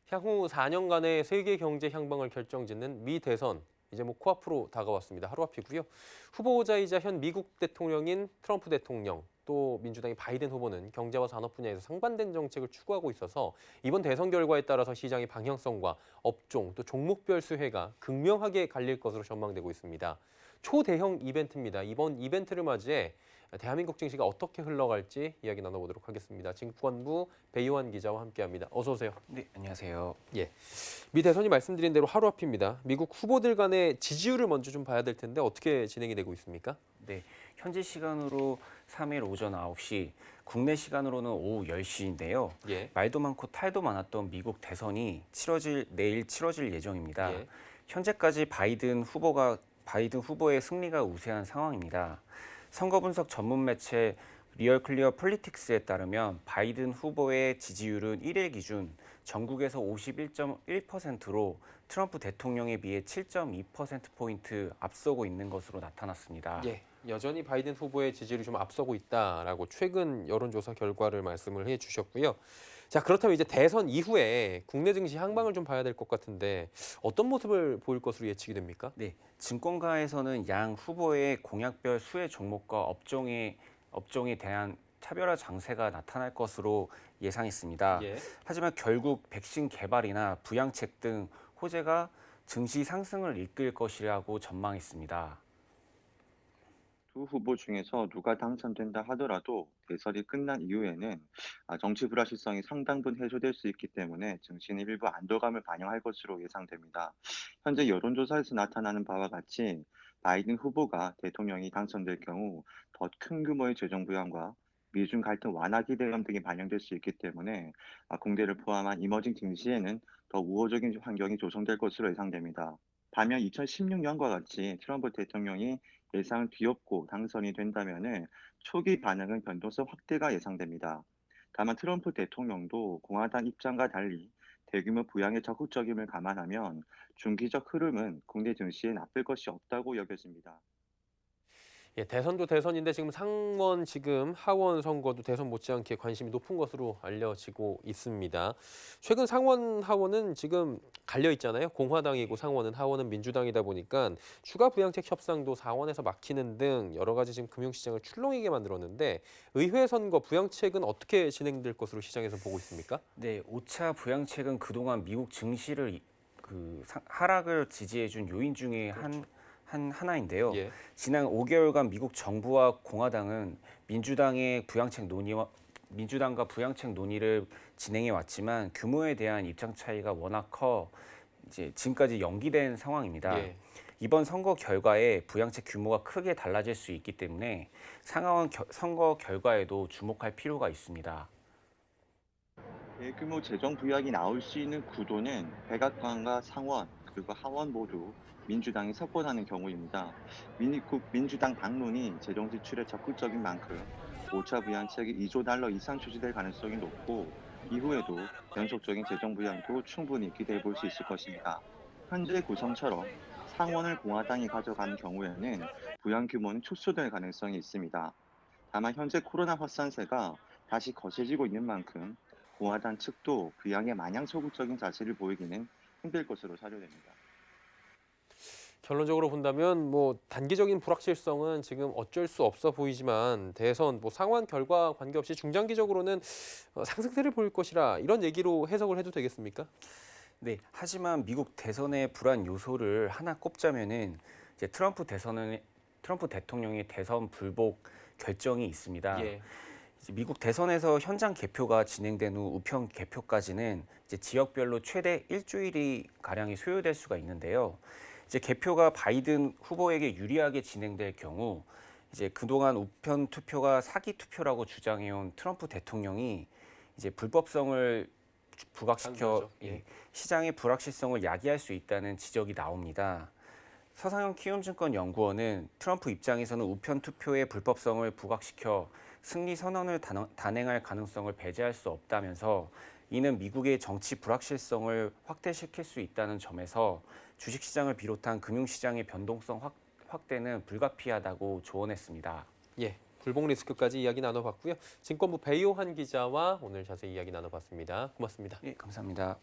향후 4년간의 세계 경제 향방을 결정짓는 미 대선, 이제 코앞으로 다가왔습니다. 하루 앞이고요. 후보자이자 현 미국 대통령인 트럼프 대통령, 또 민주당의 바이든 후보는 경제와 산업 분야에서 상반된 정책을 추구하고 있어서 이번 대선 결과에 따라서 시장의 방향성과 업종, 또 종목별 수혜가 극명하게 갈릴 것으로 전망되고 있습니다. 초대형 이벤트입니다. 이번 이벤트를 맞이해 대한민국 증시가 어떻게 흘러갈지 이야기 나눠보도록 하겠습니다. 증권부 배요한 기자와 함께합니다. 어서 오세요. 네, 안녕하세요. 예, 미 대선이 말씀드린 대로 하루 앞입니다. 미국 후보들 간의 지지율을 먼저 좀 봐야 될 텐데 어떻게 진행이 되고 있습니까? 네, 현지 시간으로 3일 오전 9시, 국내 시간으로는 오후 10시인데요. 예. 말도 많고 탈도 많았던 미국 대선이 내일 치러질 예정입니다. 예. 현재까지 바이든 후보의 승리가 우세한 상황입니다. 선거 분석 전문 매체 리얼 클리어 폴리틱스에 따르면 바이든 후보의 지지율은 1일 기준 전국에서 51.1%로 트럼프 대통령에 비해 7.2%포인트 앞서고 있는 것으로 나타났습니다. 예, 여전히 바이든 후보의 지지율이 좀 앞서고 있다라고 최근 여론조사 결과를 말씀을 해주셨고요. 자, 그렇다면 이제 대선 이후에 국내 증시 향방을 좀 봐야 될 것 같은데 어떤 모습을 보일 것으로 예측이 됩니까? 네, 증권가에서는 양 후보의 공약별 수혜 종목과 업종에 대한 차별화 장세가 나타날 것으로 예상했습니다. 예. 하지만 결국 백신 개발이나 부양책 등 호재가 증시 상승을 이끌 것이라고 전망했습니다. 두 후보 중에서 누가 당선된다 하더라도 대선이 끝난 이후에는 정치 불확실성이 상당 부분 해소될 수 있기 때문에 증시는 일부 안도감을 반영할 것으로 예상됩니다. 현재 여론조사에서 나타나는 바와 같이 바이든 후보가 대통령이 당선될 경우 더 큰 규모의 재정 부양과 미중 갈등 완화 기대감 등이 반영될 수 있기 때문에 공대를 포함한 이머징 증시에는 더 우호적인 환경이 조성될 것으로 예상됩니다. 반면 2016년과 같이 트럼프 대통령이 예상을 뒤엎고 당선이 된다면 초기 반응은 변동성 확대가 예상됩니다. 다만 트럼프 대통령도 공화당 입장과 달리 대규모 부양에 적극적임을 감안하면 중기적 흐름은 국내 증시에 나쁠 것이 없다고 여겨집니다. 예, 대선도 대선인데 지금 상원 하원 선거도 대선 못지않게 관심이 높은 것으로 알려지고 있습니다. 최근 상원 하원은 지금 갈려 있잖아요. 공화당이고 상원은 하원은 민주당이다 보니까 추가 부양책 협상도 상원에서 막히는 등 여러 가지 지금 금융시장을 출렁이게 만들었는데 의회 선거 부양책은 어떻게 진행될 것으로 시장에서 보고 있습니까? 네, 5차 부양책은 그동안 미국 증시를 하락을 지지해준 요인 중에 하나인데요. 예. 지난 5개월간 미국 정부와 공화당은 민주당과 부양책 논의를 진행해 왔지만 규모에 대한 입장 차이가 워낙 커 이제 지금까지 연기된 상황입니다. 예. 이번 선거 결과에 부양책 규모가 크게 달라질 수 있기 때문에 상하원 선거 결과에도 주목할 필요가 있습니다. 대규모 재정 부양이 나올 수 있는 구도는 백악관과 상원 그리고 하원 모두 민주당이 석권하는 경우입니다. 미국 민주당 당론이 재정 지출에 적극적인 만큼 5차 부양책이 2조 달러 이상 출시될 가능성이 높고 이후에도 연속적인 재정 부양도 충분히 기대해 볼 수 있을 것입니다. 현재 구성처럼 상원을 공화당이 가져가는 경우에는 부양 규모는 축소될 가능성이 있습니다. 다만 현재 코로나 확산세가 다시 거세지고 있는 만큼 공화당 측도 부양에 마냥 소극적인 자세를 보이기는 힘들 것으로 사료됩니다. 결론적으로 본다면 단기적인 불확실성은 지금 어쩔 수 없어 보이지만 대선 상원 결과 관계없이 중장기적으로는 상승세를 보일 것이라 이런 얘기로 해석을 해도 되겠습니까? 네, 하지만 미국 대선의 불안 요소를 하나 꼽자면은 이제 트럼프 대통령의 대선 불복 결정이 있습니다. 예. 이제 미국 대선에서 현장 개표가 진행된 후 우편 개표까지는 이제 지역별로 최대 일주일이 가량이 소요될 수가 있는데요. 이제 개표가 바이든 후보에게 유리하게 진행될 경우 이제 그동안 우편 투표가 사기 투표라고 주장해온 트럼프 대통령이 이제 불법성을 부각시켜 예. 시장의 불확실성을 야기할 수 있다는 지적이 나옵니다. 서상현 키움증권 연구원은 트럼프 입장에서는 우편 투표의 불법성을 부각시켜 승리 선언을 단행할 가능성을 배제할 수 없다면서 이는 미국의 정치 불확실성을 확대시킬 수 있다는 점에서 주식시장을 비롯한 금융시장의 변동성 확대는 불가피하다고 조언했습니다. 예, 불복 리스크까지 이야기 나눠봤고요. 증권부 배요한 기자와 오늘 자세히 이야기 나눠봤습니다. 고맙습니다. 예, 감사합니다.